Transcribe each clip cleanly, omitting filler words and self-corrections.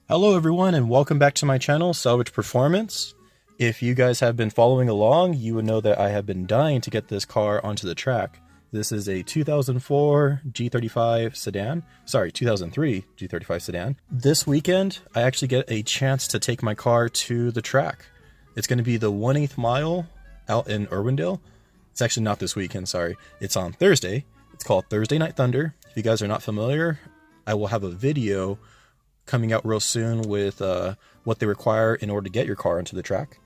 Hello everyone and welcome back to my channel, Salvage Performance. If you guys have been following along, you would know that I have been dying to get this car onto the track. This is a 2004 G35 sedan, sorry 2003 G35 sedan. This weekend I actually get a chance to take my car to the track. It's going to be the 1/8 mile out in Irwindale. It's actually not this weekend, sorry. It's on Thursday. It's called Thursday Night Thunder. If you guys are not familiar, I will have a video coming out real soon with what they require in order to get your car onto the track.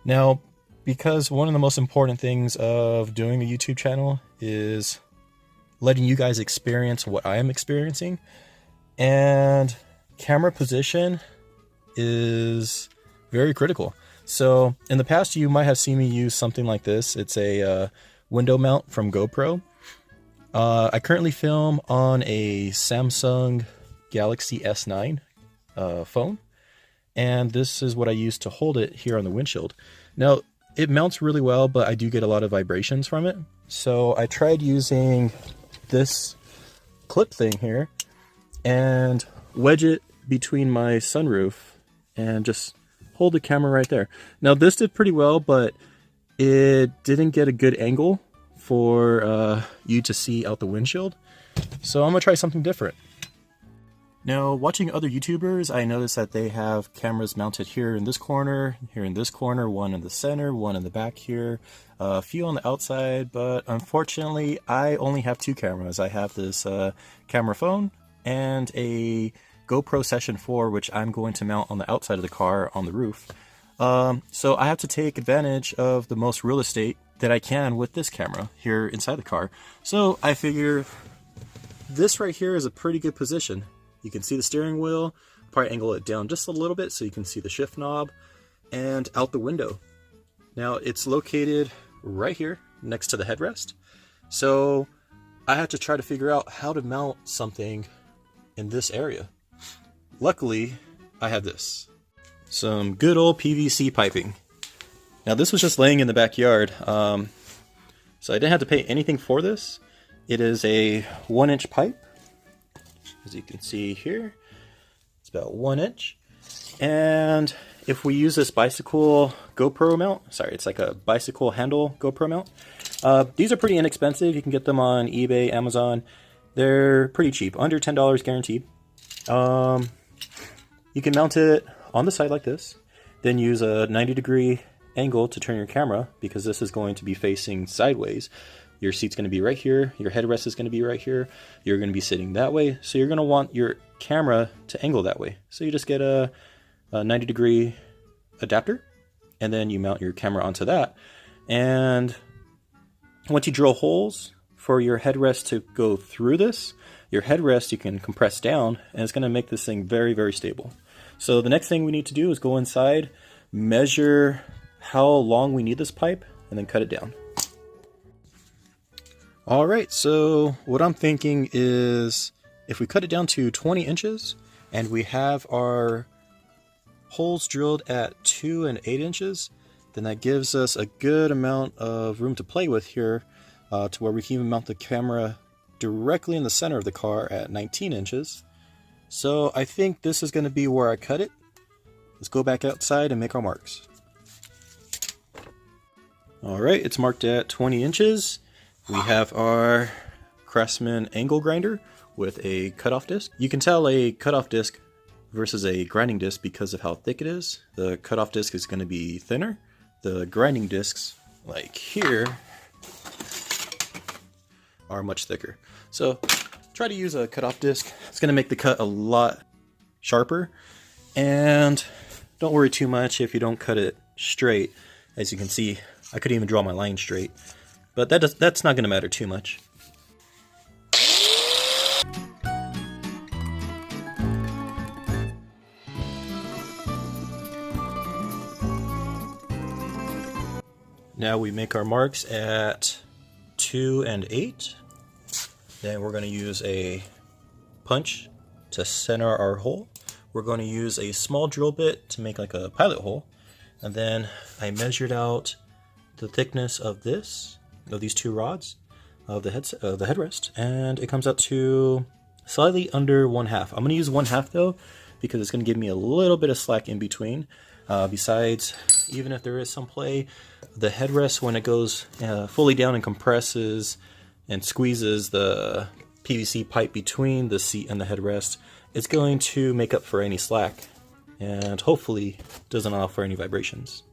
Now, because one of the most important things of doing a YouTube channel is letting you guys experience what I am experiencing, and camera position is very critical. So in the past, you might have seen me use something like this. It's a window mount from GoPro. I currently film on a Samsung Galaxy S9 phone, and this is what I use to hold it here on the windshield. Now it mounts really well, but I do get a lot of vibrations from it, so I tried using this clip thing here and wedge it between my sunroof and just hold the camera right there. Now this did pretty well, but it didn't get a good angle for you to see out the windshield, so I'm gonna try something different. Now, watching other YouTubers, I noticed that they have cameras mounted here in this corner, one in the center, one in the back here, a few on the outside, but unfortunately, I only have two cameras. I have this camera phone and a GoPro Session 4, which I'm going to mount on the outside of the car on the roof. So I have to take advantage of the most real estate that I can with this camera here inside the car. So I figure this right here is a pretty good position. You can see the steering wheel, probably angle it down just a little bit so you can see the shift knob, and out the window. Now it's located right here next to the headrest. So I had to try to figure out how to mount something in this area. Luckily, I have this. Some good old PVC piping. Now this was just laying in the backyard, so I didn't have to pay anything for this. It is a 1-inch pipe. As you can see here, it's about 1 inch. And if we use this bicycle GoPro mount, sorry, it's like a bicycle handle GoPro mount. These are pretty inexpensive. You can get them on eBay, Amazon. They're pretty cheap, under $10 guaranteed. You can mount it on the side like this, then use a 90-degree angle to turn your camera, because this is going to be facing sideways. Your seat's going to be right here, your headrest is going to be right here, you're going to be sitting that way, so you're going to want your camera to angle that way. So you just get a 90-degree adapter, and then you mount your camera onto that. And once you drill holes for your headrest to go through this, your headrest you can compress down, and it's going to make this thing very, very stable. So the next thing we need to do is go inside, measure how long we need this pipe, and then cut it down. Alright, so what I'm thinking is if we cut it down to 20 inches and we have our holes drilled at 2 and 8 inches, then that gives us a good amount of room to play with here, to where we can even mount the camera directly in the center of the car at 19 inches. So I think this is going to be where I cut it. Let's go back outside and make our marks. Alright, it's marked at 20 inches. We have our Craftsman angle grinder with a cutoff disc. You can tell a cutoff disc versus a grinding disc because of how thick it is. The cutoff disc is going to be thinner. The grinding discs, like here, are much thicker. So try to use a cutoff disc. It's going to make the cut a lot sharper. And don't worry too much if you don't cut it straight. As you can see, I couldn't even draw my line straight. But that's not going to matter too much. Now we make our marks at 2 and 8. Then we're going to use a punch to center our hole. We're going to use a small drill bit to make like a pilot hole. And then I measured out the thickness of these two rods of the headrest, and it comes out to slightly under 1/2. I'm going to use 1/2 though, because it's going to give me a little bit of slack in between. Besides, even if there is some play, the headrest, when it goes fully down and compresses and squeezes the PVC pipe between the seat and the headrest, it's going to make up for any slack and hopefully doesn't offer any vibrations.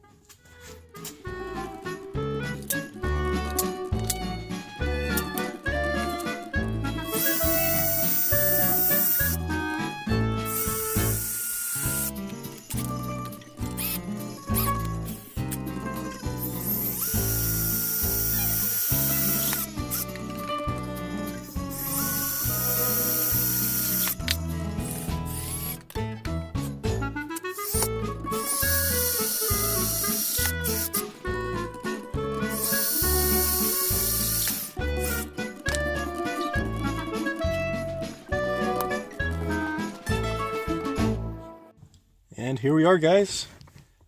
And here we are, guys.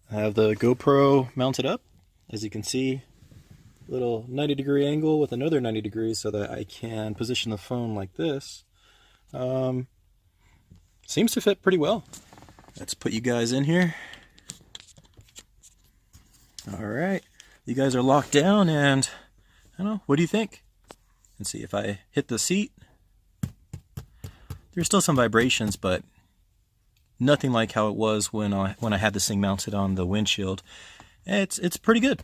I have the GoPro mounted up. As you can see, a little 90-degree angle with another 90 degrees so that I can position the phone like this. Seems to fit pretty well. Let's put you guys in here. Alright, you guys are locked down, and I don't know, what do you think? Let's see, if I hit the seat, there's still some vibrations, but nothing like how it was when I had this thing mounted on the windshield. It's pretty good.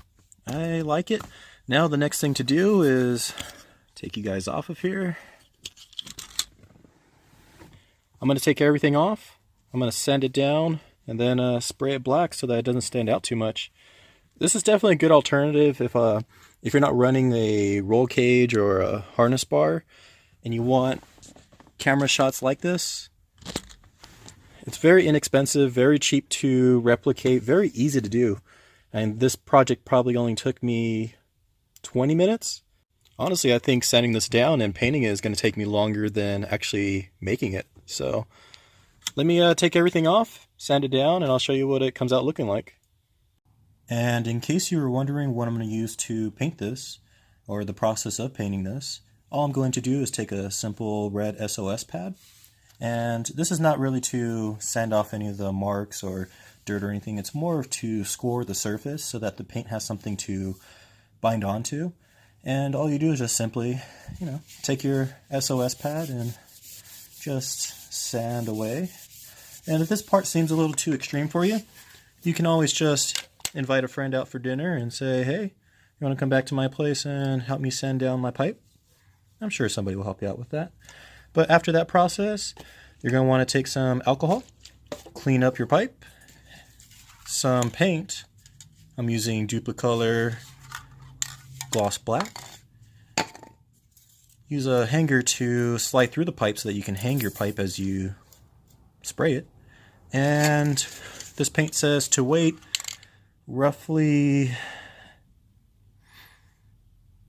I like it. Now the next thing to do is take you guys off of here. I'm going to take everything off. I'm going to sand it down and then spray it black so that it doesn't stand out too much. This is definitely a good alternative if you're not running a roll cage or a harness bar and you want camera shots like this. It's very inexpensive, very cheap to replicate, very easy to do. And this project probably only took me 20 minutes. Honestly, I think sanding this down and painting it is going to take me longer than actually making it. So let me take everything off, sand it down, and I'll show you what it comes out looking like. And in case you were wondering what I'm going to use to paint this, or the process of painting this, all I'm going to do is take a simple red SOS pad. And this is not really to sand off any of the marks or dirt or anything. It's more to score the surface so that the paint has something to bind onto. And all you do is just simply, take your SOS pad and just sand away. And if this part seems a little too extreme for you, you can always just invite a friend out for dinner and say, hey, you want to come back to my place and help me sand down my pipe? I'm sure somebody will help you out with that. But after that process, you're going to want to take some alcohol, clean up your pipe, some paint. I'm using Duplicolor Gloss Black. Use a hanger to slide through the pipe so that you can hang your pipe as you spray it. And this paint says to wait roughly,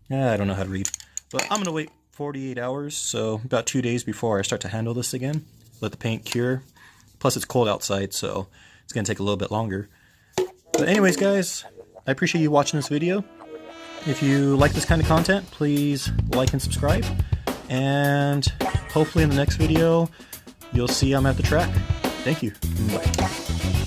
I don't know how to read, but I'm going to wait 48 hours, so about 2 days before I start to handle this again. Let the paint cure. Plus it's cold outside, so it's going to take a little bit longer. But anyways, guys, I appreciate you watching this video. If you like this kind of content, please like and subscribe. And hopefully in the next video, you'll see I'm at the track. Thank you. Bye.